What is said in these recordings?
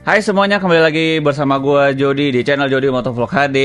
Hai semuanya, kembali lagi bersama gua Jody di channel Jody Motovlog HD.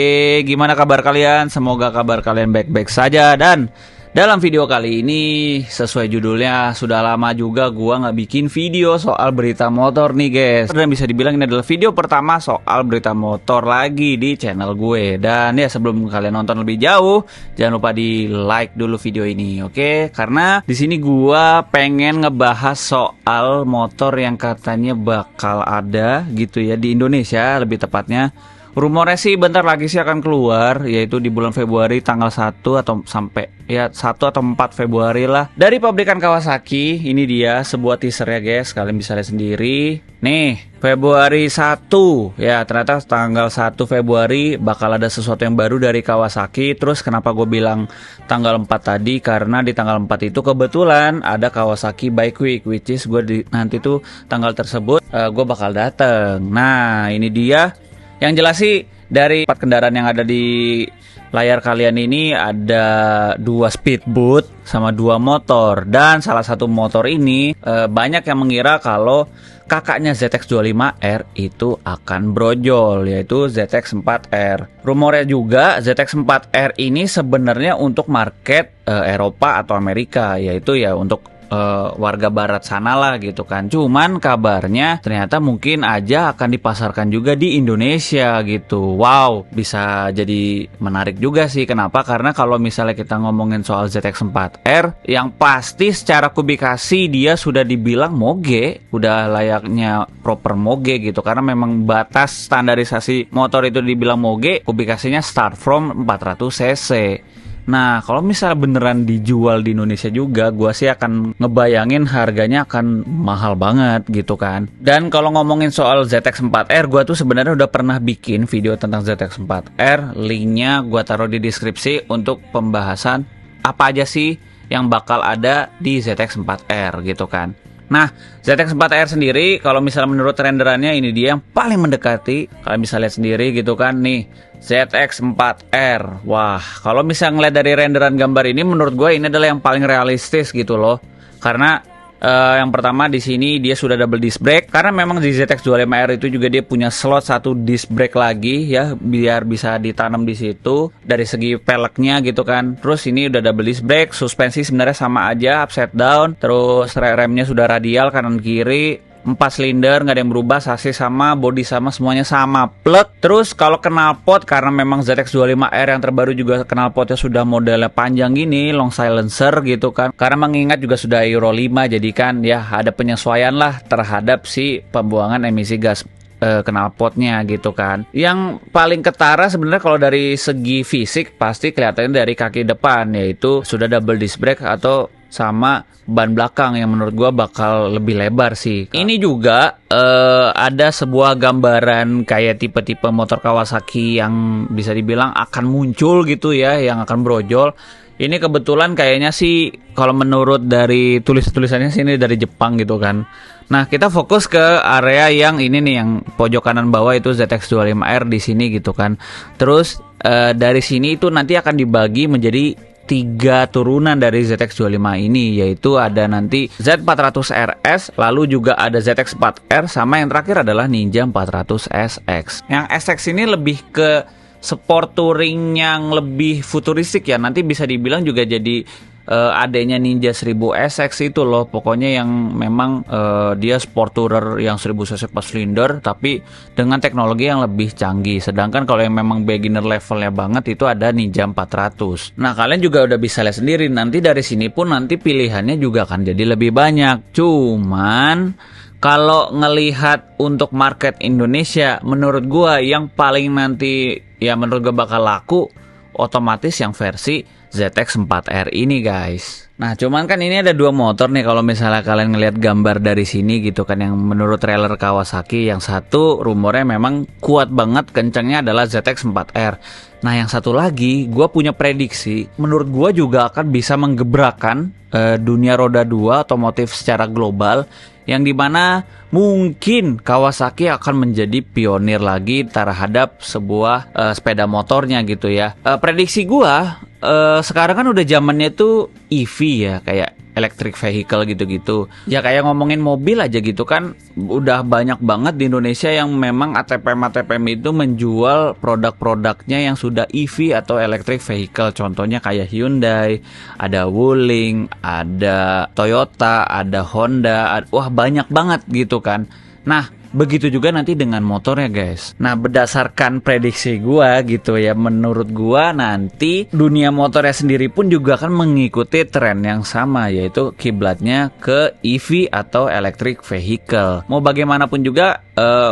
Gimana kabar kalian? Semoga kabar kalian baik-baik saja. Dan dalam video kali ini, sesuai judulnya, sudah lama juga gua nggak bikin video soal berita motor nih guys. Dan bisa dibilang ini adalah video pertama soal berita motor lagi di channel gue. Dan ya, sebelum kalian nonton lebih jauh, jangan lupa di like dulu video ini, oke? Karena di sini gua pengen ngebahas soal motor yang katanya bakal ada gitu ya di Indonesia, lebih tepatnya. Rumornya sih bentar lagi sih akan keluar, yaitu di bulan Februari tanggal 1 atau sampai ya 1 atau 4 Februari lah. Dari pabrikan Kawasaki, ini dia sebuah teaser ya guys, kalian bisa lihat sendiri. Nih, Februari 1 ya, ternyata tanggal 1 Februari bakal ada sesuatu yang baru dari Kawasaki. Terus kenapa gue bilang tanggal 4 tadi? Karena di tanggal 4 itu kebetulan ada Kawasaki Bike Week, which is nanti tuh tanggal tersebut gue bakal dateng. Nah, ini dia. Yang jelas sih dari 4 kendaraan yang ada di layar kalian ini ada 2 speedboat sama 2 motor. Dan salah satu motor ini banyak yang mengira kalau kakaknya ZX25R itu akan brojol, yaitu ZX4R. Rumornya juga ZX4R ini sebenarnya untuk market Eropa atau Amerika, yaitu ya untuk warga barat sana lah gitu kan. Cuman kabarnya ternyata mungkin aja akan dipasarkan juga di Indonesia gitu. Wow, bisa jadi menarik juga sih. Kenapa? Karena kalau misalnya kita ngomongin soal ZX4R, yang pasti secara kubikasi dia sudah dibilang moge, udah layaknya proper moge gitu. Karena memang batas standarisasi motor itu dibilang moge, kubikasinya start from 400 cc. Nah, kalau misalnya beneran dijual di Indonesia juga, gua sih akan ngebayangin harganya akan mahal banget gitu kan. Dan kalau ngomongin soal ZX4R, gua tuh sebenarnya udah pernah bikin video tentang ZX4R. Linknya gua taruh di deskripsi untuk pembahasan apa aja sih yang bakal ada di ZX4R gitu kan. Nah, ZX4R sendiri kalau misalnya menurut renderannya ini dia yang paling mendekati. Kalian bisa lihat sendiri gitu kan nih, ZX4R. Wah, kalau misalnya ngeliat dari renderan gambar ini, menurut gue ini adalah yang paling realistis gitu loh. Karena yang pertama di sini dia sudah double disc brake, karena memang di ZX25R itu juga dia punya slot 1 disc brake lagi ya, biar bisa ditanam di situ dari segi peleknya gitu kan. Terus ini udah double disc brake, suspensi sebenarnya sama aja upside down, terus remnya sudah radial kanan kiri. 4 silinder, nggak ada yang berubah, sasis sama, body sama, semuanya sama, plek. Terus kalau knalpot, karena memang ZX25R yang terbaru juga knalpotnya sudah modelnya panjang gini, long silencer gitu kan. Karena mengingat juga sudah Euro 5, jadi kan ya ada penyesuaian lah terhadap si pembuangan emisi gas knalpotnya gitu kan. Yang paling ketara sebenarnya kalau dari segi fisik pasti kelihatannya dari kaki depan, yaitu sudah double disc brake atau sama ban belakang yang menurut gua bakal lebih lebar sih. Ini juga ada sebuah gambaran kayak tipe-tipe motor Kawasaki yang bisa dibilang akan muncul gitu ya, yang akan brojol. Ini kebetulan kayaknya sih kalau menurut dari tulisannya sih ini dari Jepang gitu kan. Nah, kita fokus ke area yang ini nih, yang pojok kanan bawah itu ZX25R di sini gitu kan. Terus dari sini itu nanti akan dibagi menjadi 3 turunan dari ZX25 ini, yaitu ada nanti Z400RS, lalu juga ada ZX4R, sama yang terakhir adalah Ninja 400SX. Yang SX ini lebih ke sport touring yang lebih futuristik ya, nanti bisa dibilang juga jadi adanya Ninja 1000 SX itu loh. Pokoknya yang memang dia sport tourer yang 1000 cc 4 silinder tapi dengan teknologi yang lebih canggih. Sedangkan kalau yang memang beginner levelnya banget itu ada Ninja 400. Nah, kalian juga udah bisa lihat sendiri nanti dari sini pun nanti pilihannya juga akan jadi lebih banyak. Cuman kalau ngelihat untuk market Indonesia, menurut gua yang paling nanti ya menurut gua bakal laku otomatis yang versi ZX4R ini guys. Nah, cuman kan ini ada 2 motor nih kalau misalnya kalian ngelihat gambar dari sini gitu kan, yang menurut trailer Kawasaki. Yang satu rumornya memang kuat banget kencangnya adalah ZX4R. Nah, yang satu lagi gue punya prediksi, menurut gue juga akan bisa menggebrakan dunia roda 2 otomotif secara global, yang dimana mungkin Kawasaki akan menjadi pionir lagi terhadap sebuah sepeda motornya gitu ya. Prediksi gue sekarang kan udah zamannya tuh EV ya, kayak electric vehicle gitu-gitu. Ya kayak ngomongin mobil aja gitu kan, udah banyak banget di Indonesia yang memang ATPM itu menjual produk-produknya yang sudah EV atau electric vehicle. Contohnya kayak Hyundai, ada Wuling, ada Toyota, ada Honda, wah banyak banget gitu kan. Nah, begitu juga nanti dengan motornya guys. Nah, berdasarkan prediksi gua gitu ya, menurut gua nanti dunia motornya sendiri pun juga akan mengikuti tren yang sama, yaitu kiblatnya ke EV atau electric vehicle. Mau bagaimanapun juga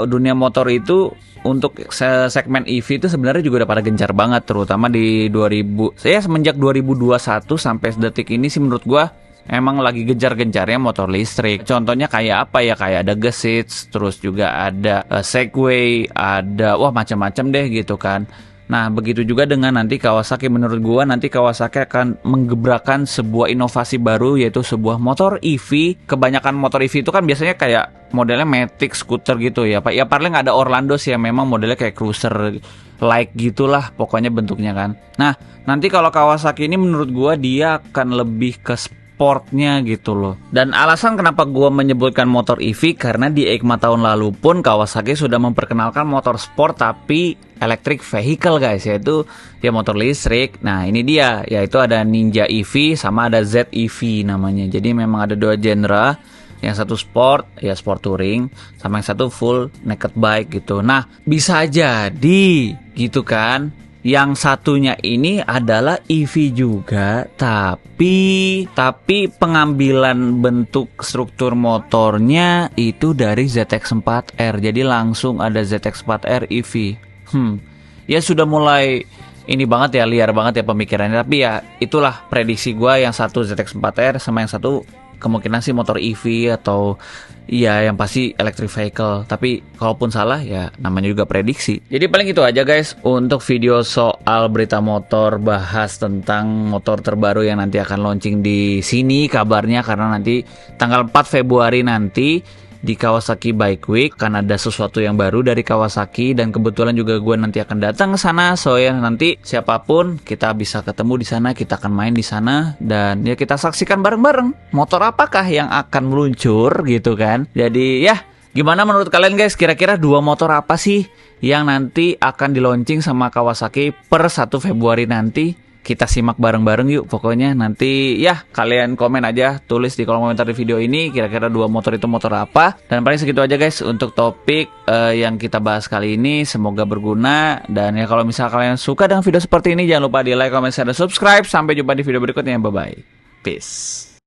dunia motor itu untuk segmen EV itu sebenarnya juga udah pada gencar banget, terutama di 2000. Saya semenjak 2021 sampai detik ini sih menurut gua emang lagi gencar-gencarnya motor listrik. Contohnya kayak apa ya? Kayak ada Gesits, terus juga ada Segway, ada wah macam-macam deh gitu kan. Nah, begitu juga dengan nanti Kawasaki. Menurut gua nanti Kawasaki akan menggebrakan sebuah inovasi baru, yaitu sebuah motor EV. Kebanyakan motor EV itu kan biasanya kayak modelnya Matic, scooter gitu ya Pak. Ya paling ada Orlando sih yang memang modelnya kayak cruiser like gitulah pokoknya bentuknya kan. Nah, nanti kalau Kawasaki ini menurut gua dia akan lebih ke sportnya gitu loh. Dan alasan kenapa gue menyebutkan motor EV karena di EICMA tahun lalu pun Kawasaki sudah memperkenalkan motor sport tapi electric vehicle guys, yaitu ya motor listrik. Nah ini dia, yaitu ada Ninja EV sama ada ZEV namanya. Jadi memang ada dua genre, yang satu sport, ya sport touring, sama yang satu full naked bike gitu. Nah bisa jadi gitu kan, yang satunya ini adalah EV juga, tapi pengambilan bentuk struktur motornya itu dari ZX-4R. Jadi langsung ada ZX-4R EV. Ya sudah mulai ini banget ya, liar banget ya pemikirannya. Tapi ya itulah prediksi gue, yang satu ZX-4R sama yang satu kemungkinan sih motor EV atau ya yang pasti electric vehicle. Tapi kalaupun salah ya namanya juga prediksi. Jadi paling itu aja guys untuk video soal berita motor, bahas tentang motor terbaru yang nanti akan launching di sini kabarnya, karena nanti tanggal 4 Februari nanti di Kawasaki Bike Week akan ada sesuatu yang baru dari Kawasaki, dan kebetulan juga gue nanti akan datang ke sana. So ya nanti siapapun kita bisa ketemu di sana, kita akan main di sana, dan ya kita saksikan bareng-bareng motor apakah yang akan meluncur gitu kan. Jadi ya gimana menurut kalian guys, kira-kira dua motor apa sih yang nanti akan di launching sama Kawasaki per 1 Februari nanti? Kita simak bareng-bareng yuk. Pokoknya nanti ya kalian komen aja, tulis di kolom komentar di video ini kira-kira dua motor itu motor apa. Dan paling segitu aja guys untuk topik yang kita bahas kali ini. Semoga berguna. Dan ya kalau misalnya kalian suka dengan video seperti ini, jangan lupa di like, comment, share, dan subscribe. Sampai jumpa di video berikutnya. Bye-bye. Peace.